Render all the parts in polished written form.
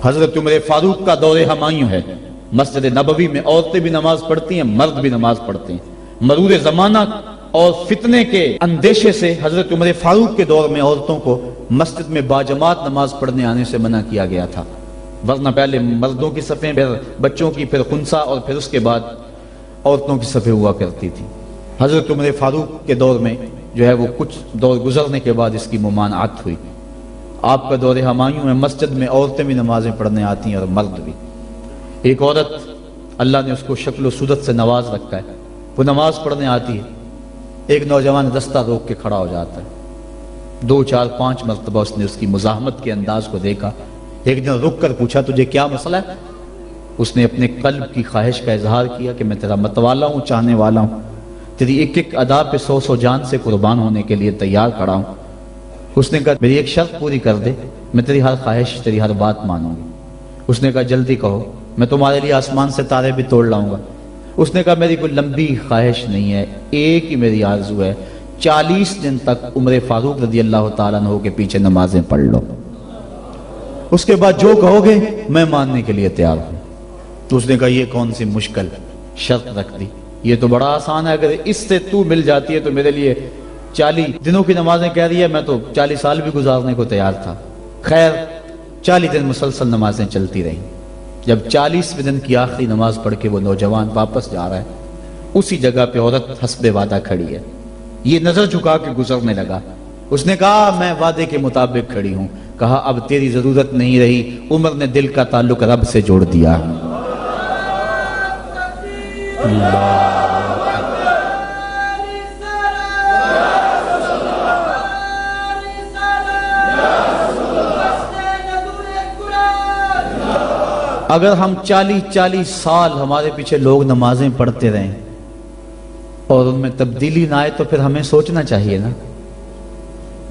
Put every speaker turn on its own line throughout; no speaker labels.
حضرت عمر فاروق کا دور ہمایوں ہے، مسجد نبوی میں عورتیں بھی نماز پڑھتی ہیں، مرد بھی نماز پڑھتے ہیں۔ مرور زمانہ اور فتنے کے اندیشے سے حضرت عمر فاروق کے دور میں عورتوں کو مسجد میں باجماعت نماز پڑھنے آنے سے منع کیا گیا تھا، ورنہ پہلے مردوں کی صفیں، پھر بچوں کی، پھر خنثی، اور پھر اس کے بعد عورتوں کی صفیں ہوا کرتی تھی۔ حضرت عمر فاروق کے دور میں جو ہے وہ کچھ دور گزرنے کے بعد اس کی ممانعت ہوئی۔ آپ کا دور ہمایوں میں مسجد میں عورتیں بھی نمازیں پڑھنے آتی ہیں اور مرد بھی۔ ایک عورت اللہ نے اس کو شکل و صورت سے نواز رکھا ہے، وہ نماز پڑھنے آتی ہے، ایک نوجوان رستہ روک کے کھڑا ہو جاتا ہے، 2 4 5 مرتبہ اس نے اس کی مزاحمت کے انداز کو دیکھا، ایک دن رک کر پوچھا تجھے کیا مسئلہ ہے؟ اس نے اپنے قلب کی خواہش کا اظہار کیا کہ میں تیرا متوالا ہوں، چاہنے والا ہوں، تیری ایک ایک ادا پہ 100 جان سے قربان ہونے کے لیے تیار کھڑا ہوں۔ اس نے کہا میری ایک شرط پوری کر دے، میں تیری ہر خواہش، تیری ہر بات مانوں گی۔ اس نے کہا جلدی کہو، میں تمہارے لیے آسمان سے تارے بھی توڑ لاؤں گا۔ اس نے کہا میری کوئی لمبی خواہش نہیں ہے، ایک ہی میری آرزو ہے، 40 دن تک عمر فاروق رضی اللہ تعالیٰ عنہ کے پیچھے نمازیں پڑھ لو، اس کے بعد جو کہو گے میں ماننے کے لیے تیار ہوں۔ تو اس نے کہا یہ کون سی مشکل شرط رکھ دی، یہ تو بڑا آسان ہے، اگر اس سے تو مل جاتی ہے تو میرے لیے 40 دنوں کی نمازیں کہہ رہی ہے، میں تو 40 سال بھی گزارنے کو تیار تھا۔ خیر 40 دن مسلسل نمازیں چلتی رہیں۔ جب 40ویں دن کی آخری نماز پڑھ کے وہ نوجوان واپس جا رہا ہے، اسی جگہ پہ عورت حسب وعدہ کھڑی ہے، یہ نظر جھکا کے گزرنے لگا۔ اس نے کہا میں وعدے کے مطابق کھڑی ہوں۔ کہا اب تیری ضرورت نہیں رہی، عمر نے دل کا تعلق رب سے جوڑ دیا۔ اگر ہم 40 سال ہمارے پیچھے لوگ نمازیں پڑھتے رہیں اور ان میں تبدیلی نہ آئے تو پھر ہمیں سوچنا چاہیے نا،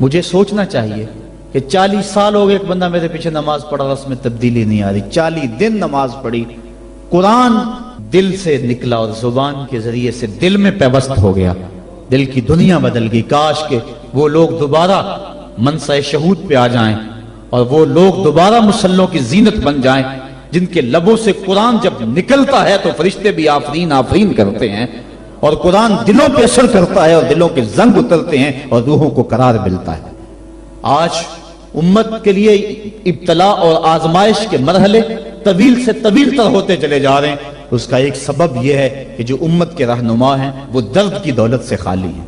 مجھے سوچنا چاہیے کہ 40 سال ہو گئے ایک بندہ میرے پیچھے نماز پڑھا، اس میں تبدیلی نہیں آ رہی، 40 دن نماز پڑھی، قرآن دل سے نکلا اور زبان کے ذریعے سے دل میں پیوست ہو گیا، دل کی دنیا بدل گئی۔ کاش کہ وہ لوگ دوبارہ منصہ شہود پہ آ جائیں اور وہ لوگ دوبارہ مصلوں کی زینت بن جائیں، جن کے لبوں سے قرآن جب نکلتا ہے تو فرشتے بھی آفرین آفرین کرتے ہیں، اور قرآن دلوں پہ اثر کرتا ہے اور دلوں کے زنگ اترتے ہیں اور روحوں کو قرار ملتا ہے۔ آج امت کے لیے ابتلا اور آزمائش کے مرحلے طویل سے طویل تر ہوتے چلے جا رہے ہیں۔ اس کا ایک سبب یہ ہے کہ جو امت کے رہنما ہیں وہ درد کی دولت سے خالی ہیں،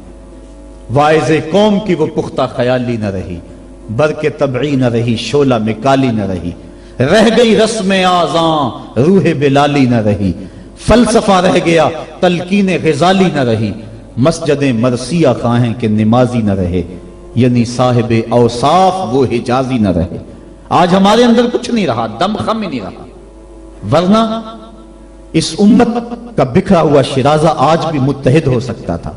واعظ قوم کی وہ پختہ خیالی نہ رہی، برق طبعی نہ رہی، شعلہ میں کالی نہ رہی، رہ گئی رسم آذاں روح بلالی نہ رہی، فلسفہ رہ گیا تلقین غزالی نہ رہی، مسجد مرثیہ خواہیں کہ نمازی نہ رہے، یعنی صاحب اوصاف وہ حجازی نہ رہے۔ آج ہمارے اندر کچھ نہیں رہا، دم خم ہی نہیں رہا، ورنہ اس امت کا بکھرا ہوا شرازہ آج بھی متحد ہو سکتا تھا۔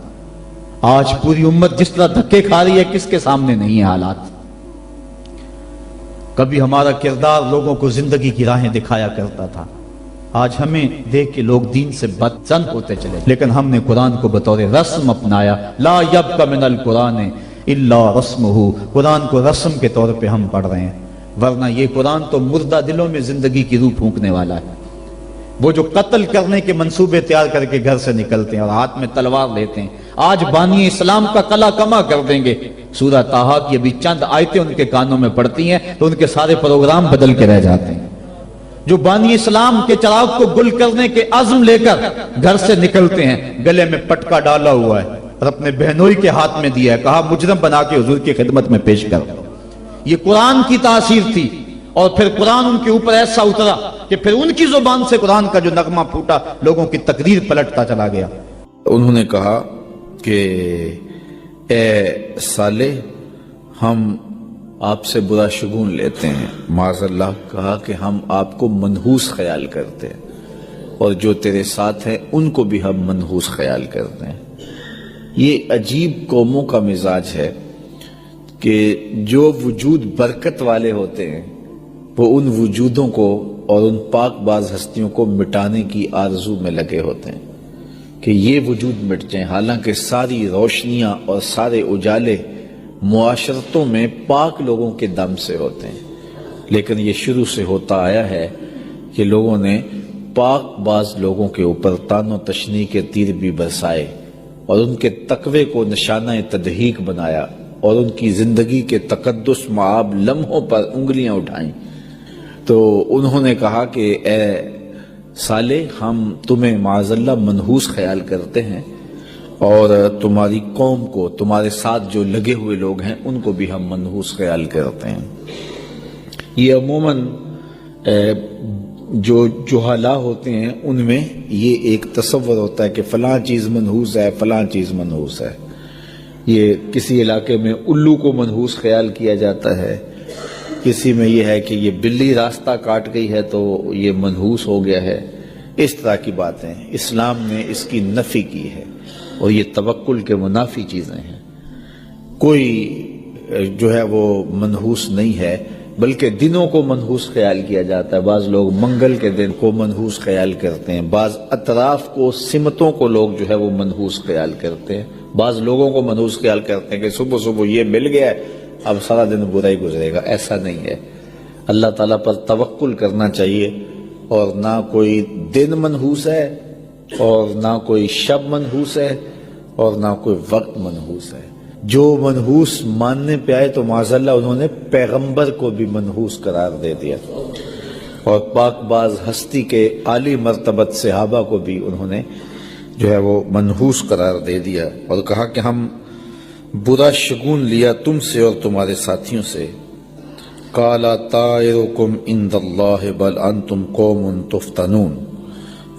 آج پوری امت جس طرح دھکے کھا رہی ہے، کس کے سامنے نہیں ہے حالات۔ کبھی ہمارا کردار لوگوں کو زندگی کی راہیں دکھایا کرتا تھا، آج ہمیں دیکھ کے لوگ دین سے بدظن ہوتے چلے، لیکن ہم نے قرآن کو بطور رسم اپنایا۔ لا یبق من القرآن الا رسمہ، قرآن کو رسم کے طور پہ ہم پڑھ رہے ہیں، ورنہ یہ قرآن تو مردہ دلوں میں زندگی کی روح پھونکنے والا ہے۔ وہ جو قتل کرنے کے منصوبے تیار کر کے گھر سے نکلتے ہیں اور ہاتھ میں تلوار لیتے ہیں، آج بانی اسلام کا کلا کما کر دیں گے۔ سورہ طٰہٰ کی ابھی چند آیتیں ان کے کانوں میں پڑتی ہیں تو ان کے سارے پروگرام بدل کے رہ جاتے ہیں۔ جو بانی اسلام کے چراغ کو گل کرنے کے عزم لے کر گھر سے نکلتے ہیں، گلے میں پٹکا ڈالا ہوا ہے اور اپنے بہنوئی کے ہاتھ میں دیا ہے، کہا مجرم بنا کے حضور کی خدمت میں پیش کر۔ یہ قرآن کی تاثیر تھی، اور پھر قرآن ان کے اوپر ایسا اترا کہ پھر ان کی زبان سے قرآن کا جو نغمہ پھوٹا، لوگوں کی تقریر پلٹتا چلا گیا۔
انہوں نے کہا کہ اے صالح، ہم آپ سے برا شگون لیتے ہیں، معاذ اللہ کہا کہ ہم آپ کو منحوس خیال کرتے ہیں، اور جو تیرے ساتھ ہیں ان کو بھی ہم منحوس خیال کرتے ہیں۔ یہ عجیب قوموں کا مزاج ہے کہ جو وجود برکت والے ہوتے ہیں وہ ان وجودوں کو اور ان پاک باز ہستیوں کو مٹانے کی آرزو میں لگے ہوتے ہیں کہ یہ وجود مٹ جائیں، حالانکہ ساری روشنیاں اور سارے اجالے معاشرتوں میں پاک لوگوں کے دم سے ہوتے ہیں، لیکن یہ شروع سے ہوتا آیا ہے کہ لوگوں نے پاک باز لوگوں کے اوپر تان و تشنیع کے تیر بھی برسائے اور ان کے تقوی کو نشانہ تدحیق بنایا اور ان کی زندگی کے تقدس معاب لمحوں پر انگلیاں اٹھائیں۔ تو انہوں نے کہا کہ اے صالح، ہم تمہیں معاذ اللہ منحوس خیال کرتے ہیں اور تمہاری قوم کو، تمہارے ساتھ جو لگے ہوئے لوگ ہیں ان کو بھی ہم منحوس خیال کرتے ہیں۔ یہ عموماً جو جہالا ہوتے ہیں ان میں یہ ایک تصور ہوتا ہے کہ فلاں چیز منحوس ہے، فلاں چیز منحوس ہے۔ یہ کسی علاقے میں الو کو منحوس خیال کیا جاتا ہے، کسی میں یہ ہے کہ یہ بلی راستہ کاٹ گئی ہے تو یہ منحوس ہو گیا ہے۔ اس طرح کی باتیں اسلام نے اس کی نفی کی ہے اور یہ توکل کے منافی چیزیں ہیں۔ کوئی جو ہے وہ منحوس نہیں ہے، بلکہ دنوں کو منحوس خیال کیا جاتا ہے۔ بعض لوگ منگل کے دن کو منحوس خیال کرتے ہیں، بعض اطراف کو، سمتوں کو لوگ جو ہے وہ منحوس خیال کرتے ہیں، بعض لوگوں کو منحوس خیال کرتے ہیں کہ صبح صبح یہ مل گیا ہے اب سارا دن برا ہی گزرے گا۔ ایسا نہیں ہے۔ اللہ تعالیٰ پر توکل کرنا چاہیے، اور نہ کوئی دن منحوس ہے اور نہ کوئی شب منحوس ہے اور نہ کوئی وقت منحوس ہے۔ جو منحوس ماننے پہ آئے تو معاذ اللہ انہوں نے پیغمبر کو بھی منحوس قرار دے دیا، اور پاک باز ہستی کے عالی مرتبت صحابہ کو بھی انہوں نے جو ہے وہ منحوس قرار دے دیا، اور کہا کہ ہم برا شگون لیا تم سے اور تمہارے ساتھیوں سے۔ قالا طائرکم عند اللہ بل انتم قوم تفتنون،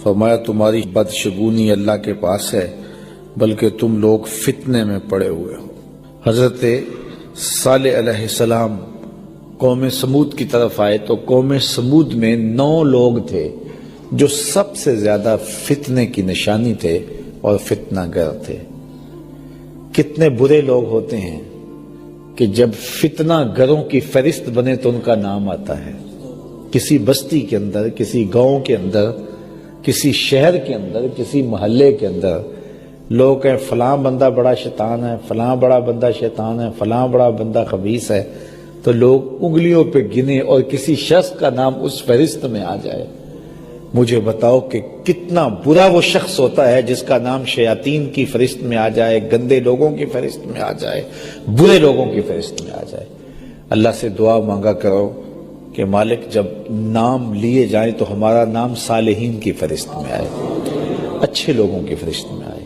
فرمایا تمہاری بدشگونی اللہ کے پاس ہے بلکہ تم لوگ فتنے میں پڑے ہوئے ہو۔ حضرت صالح علیہ السلام قوم سمود کی طرف آئے تو قوم سمود میں 9 لوگ تھے جو سب سے زیادہ فتنے کی نشانی تھے اور فتنہ گر تھے۔ کتنے برے لوگ ہوتے ہیں کہ جب فتنہ گروں کی فہرست بنے تو ان کا نام آتا ہے۔ کسی بستی کے اندر، کسی گاؤں کے اندر، کسی شہر کے اندر، کسی محلے کے اندر لوگ کہیں فلاں بندہ بڑا شیطان ہے، فلاں بڑا بندہ شیطان ہے، فلاں بڑا بندہ خبیث ہے، تو لوگ انگلیوں پہ گنے اور کسی شخص کا نام اس فہرست میں آ جائے۔ مجھے بتاؤ کہ کتنا برا وہ شخص ہوتا ہے جس کا نام شیاطین کی فہرست میں آ جائے، گندے لوگوں کی فہرست میں آ جائے، برے لوگوں کی فہرست میں آ جائے۔ اللہ سے دعا مانگا کرو کہ مالک جب نام لیے جائیں تو ہمارا نام صالحین کی فہرست میں آئے، اچھے لوگوں کی فہرست میں آئے۔